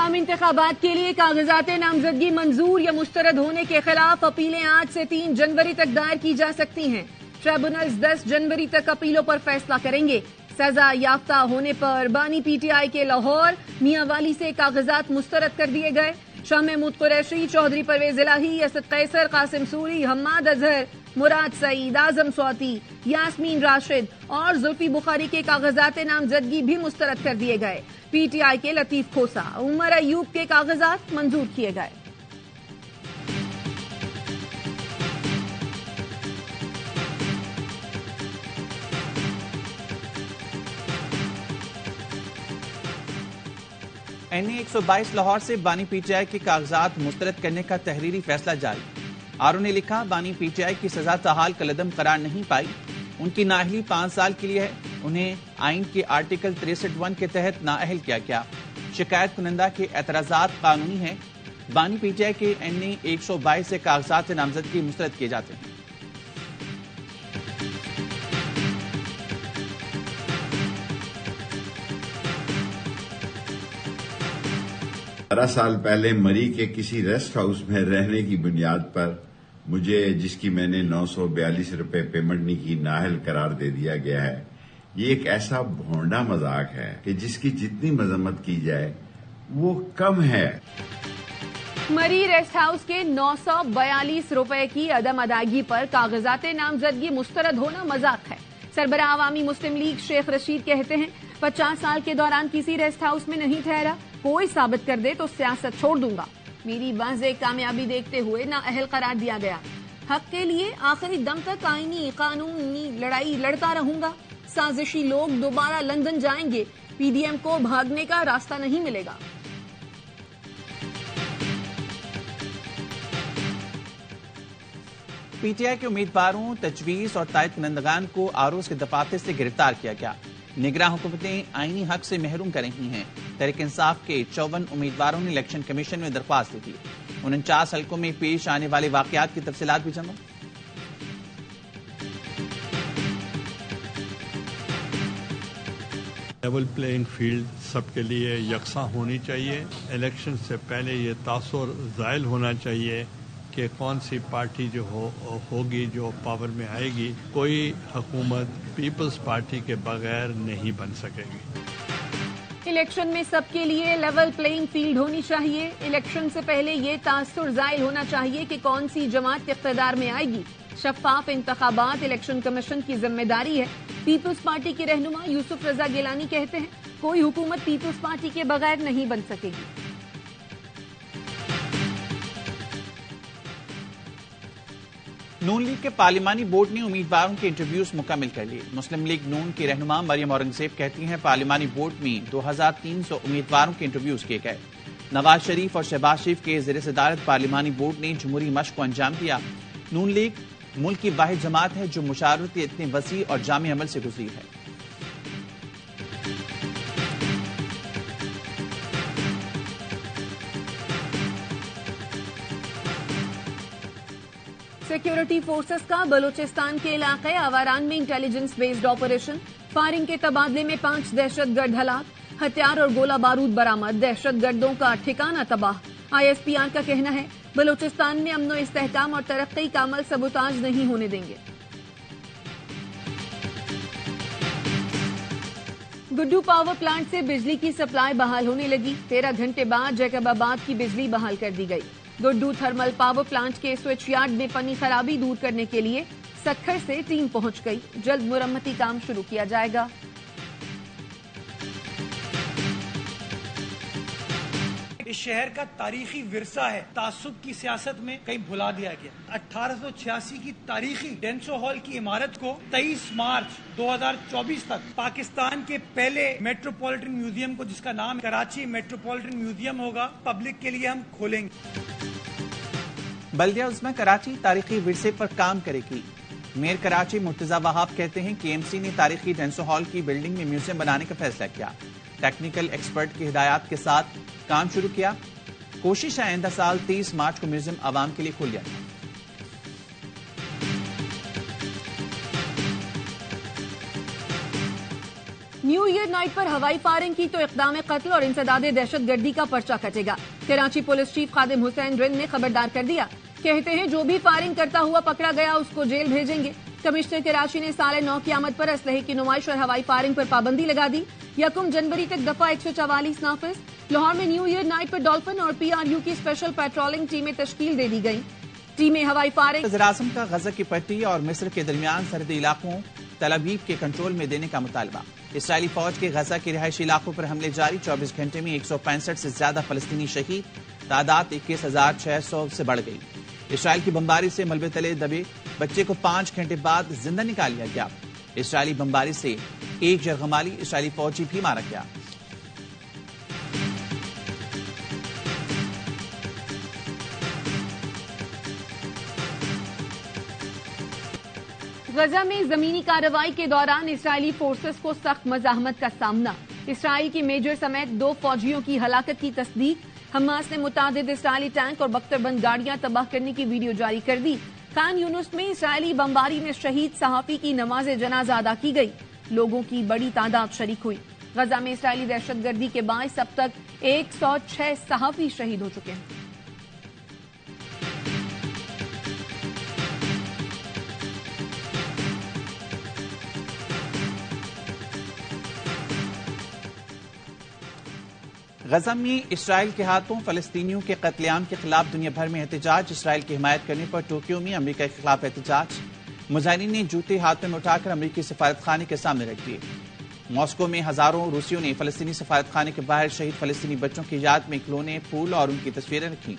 عام انتخابات کے لیے کاغذات نامزدگی منظور یا مسترد ہونے کے خلاف اپیلیں آج سے 3 جنوری تک دائر کی جا سکتی ہیں۔ ٹریبونلز 10 جنوری تک اپیلوں پر فیصلہ کریں گے۔ سزا یافتہ ہونے پر بانی پی ٹی آئی کے لاہور میاں والی سے کاغذات مسترد کر دیے گئے۔ شاہ محمود قریشی، چودھری پرویز الہی، اسد قیصر، قاسم سوری، حماد اظہر، مراد سعید، اعظم سواتی، یاسمین راشد اور زلفی بخاری کے کاغذات نامزدگی بھی مسترد کر دیے گئے۔ پی ٹی آئی کے لطیف کھوسا، عمر ایوب کے کاغذات منظور کیے گئے۔ این اے 122 لاہور سے بانی پی ٹی آئی کے کاغذات مسترد کرنے کا تحریری فیصلہ جاری۔ آرو نے لکھا، بانی پی ٹی آئی کی سزا تاحال کالعدم قرار نہیں پائی۔ ان کی نااہلی 5 سال کے لیے ہے۔ انہیں آئین کے آرٹیکل 63(1) کے تحت نااہل کیا گیا۔ شکایت کنندہ کے اعتراضات قانونی ہیں۔ بانی پی ٹی آئی کے این اے 122 سے کاغذات نامزدگی مسترد کیے جاتے ہیں۔ 12 سال پہلے مری کے کسی ریسٹ ہاؤس میں رہنے کی بنیاد پر مجھے، جس کی میں نے 942 روپے پیمنٹ نہیں کی، نااہل قرار دے دیا گیا ہے۔ یہ ایک ایسا بھونڈا مذاق ہے کہ جس کی جتنی مذمت کی جائے وہ کم ہے۔ مری ریسٹ ہاؤس کے 942 روپے کی عدم ادائیگی پر کاغذات نامزدگی مسترد ہونا مذاق ہے۔ سربراہ عوامی مسلم لیگ شیخ رشید کہتے ہیں، 50 سال کے دوران کسی ریسٹ ہاؤس میں نہیں ٹھہرا، کوئی ثابت کر دے تو سیاست چھوڑ دوں گا۔ میری واضح کامیابی دیکھتے ہوئے نااہل قرار دیا گیا۔ حق کے لیے آخری دم تک آئینی قانونی لڑائی لڑتا رہوں گا۔ سازشی لوگ دوبارہ لندن جائیں گے، پی ڈی ایم کو بھاگنے کا راستہ نہیں ملے گا۔ پی ٹی آئی کے امیدواروں، تجویز اور تائید کنندگان کو آروز کے دفاتر سے گرفتار کیا گیا۔ نگراں حکومتیں آئینی حق سے محروم کر رہی ہیں۔ تحریک انصاف کے 54 امیدواروں نے الیکشن کمیشن میں درخواست دی تھی۔ 49 حلقوں میں پیش آنے والے واقعات کی تفصیلات بھی جمع۔ لیول پلینگ فیلڈ سب کے لیے یکساں ہونی چاہیے۔ الیکشن سے پہلے یہ تاثر زائل ہونا چاہیے کہ کون سی پارٹی جو ہوگی، جو پاور میں آئے گی، کوئی حکومت پیپلز پارٹی کے بغیر نہیں بن سکے گی۔ الیکشن میں سب کے لیے لیول پلینگ فیلڈ ہونی چاہیے۔ الیکشن سے پہلے یہ تاثر زائل ہونا چاہیے کہ کون سی جماعت اقتدار میں آئے گی۔ شفاف انتخابات الیکشن کمیشن کی ذمہ داری ہے۔ پیپلز پارٹی کے رہنما یوسف رضا گیلانی کہتے ہیں، کوئی حکومت پیپلز پارٹی کے بغیر نہیں بن سکے گی۔ نون لیگ کے پارلیمانی بورڈ نے امیدواروں کے انٹرویوز مکمل کر لیے۔ مسلم لیگ نون کی رہنما مریم اورنگزیب کہتی ہیں، پارلیمانی بورڈ میں 2300 امیدواروں کے انٹرویوز کیے گئے۔ نواز شریف اور شہباز شریف کے زیر صدارت پارلیمانی بورڈ نے جمہوری مشق کو انجام دیا۔ نون لیگ ملک کی واحد جماعت ہے جو مشاورتی اتنے وسیع اور جامع عمل سے گزری ہے۔ سیکیورٹی فورسز کا بلوچستان کے علاقے آواران میں انٹیلیجنس بیسڈ آپریشن، فائرنگ کے تبادلے میں 5 دہشت گرد ہلاک، ہتھیار اور گولہ بارود برآمد، دہشت گردوں کا ٹھکانہ تباہ۔ آئی ایس پی آر کا کہنا ہے، بلوچستان میں امن و استحکام اور ترقی کا عمل سبوتاژ نہیں ہونے دیں گے۔ گڈو پاور پلانٹ سے بجلی کی سپلائی بحال ہونے لگی۔ 13 گھنٹے بعد جیکب آباد کی بجلی بحال کر دی گئی۔ گڈو تھرمل پاور پلانٹ کے سوئچ یارڈ میں پنی خرابی دور کرنے کے لیے سکھر سے ٹیم پہنچ گئی۔ جلد مرمتی کام شروع کیا جائے گا۔ اس شہر کا تاریخی ورثہ ہے، تعصب کی سیاست میں کہیں بھلا دیا گیا۔ 1886 کی تاریخی ڈینسو ہال کی عمارت کو 23 مارچ 2024 تک پاکستان کے پہلے میٹروپولیٹن میوزیم کو، جس کا نام کراچی میٹروپولیٹن میوزیم ہوگا، پبلک کے لیے ہم کھولیں گے۔ بلدیہ عظمی کراچی تاریخی ورثے پر کام کرے گی۔ میئر کراچی مرتضی وہاب کہتے ہیں کہ ایم سی نے تاریخی ڈینسو ہال کی بلڈنگ میں میوزیم بنانے کا فیصلہ کیا۔ ٹیکنیکل ایکسپرٹ کی ہدایات کے ساتھ کام شروع کیا۔ کوشش ہے آئندہ سال 30 مارچ کو میوزیم عوام کے لیے کھول دیا جائے۔ نیو ایئر نائٹ پر ہوائی فائرنگ کی تو اقدام قتل اور انسداد دہشت گردی کا پرچہ کٹے گا. کراچی پولیس چیف خادم حسین رند نے خبردار کر دیا. کہتے ہیں جو بھی فائرنگ کرتا ہوا پکڑا گیا اس کو جیل بھیجیں گے. کمشنر کراچی نے سال نو کی آمد پر اسلحے کی نمائش اور ہوائی فائرنگ پر پابندی لگا دی. 1 جنوری تک دفعہ 144 نافذ. لاہور میں نیو ایئر نائٹ پر ڈولفن اور PRU کی اسپیشل پیٹرولنگ ٹیمیں تشکیل دے دی گئی. ٹیمیں ہوائی فائرنگ. وزیراعظم کا غزہ کی پٹی اور مصر کے درمیان سرحدی علاقوں تل ابیب کے کنٹرول میں دینے کا مطالبہ. اسرائیلی فوج کے غزہ کے رہائشی علاقوں پر حملے جاری. 24 گھنٹے میں 165 سے زیادہ فلسطینی شہید. تعداد 21,600 سے بڑھ گئی. اسرائیل کی بمباری سے ملبے تلے دبے بچے کو 5 گھنٹے بعد زندہ نکال لیا گیا. اسرائیلی بمباری سے ایک یرغمالی اسرائیلی فوجی بھی مارا گیا. غزہ میں زمینی کارروائی کے دوران اسرائیلی فورسز کو سخت مزاحمت کا سامنا. اسرائیل کی میجر سمیت 2 فوجیوں کی ہلاکت کی تصدیق. حماس نے متعدد اسرائیلی ٹینک اور بختر بند گاڑیاں تباہ کرنے کی ویڈیو جاری کر دی. خان یونس میں اسرائیلی بمباری میں شہید صحافی کی نماز جنازہ ادا کی گئی. لوگوں کی بڑی تعداد شریک ہوئی. غزہ میں اسرائیلی دہشت گردی کے باعث اب تک 106 صحافی شہید ہو چکے ہیں. غزہ میں اسرائیل کے ہاتھوں فلسطینیوں کے قتل عام کے خلاف دنیا بھر میں احتجاج. اسرائیل کی حمایت کرنے پر ٹوکیو میں امریکہ کے خلاف احتجاج. مظاہرین نے جوتے ہاتھ میں اٹھا کر امریکی سفارت خانے کے سامنے رکھ دیے. ماسکو میں ہزاروں روسیوں نے فلسطینی سفارت خانے کے باہر شہید فلسطینی بچوں کی یاد میں کھلونے، پھول اور ان کی تصویریں رکھیں.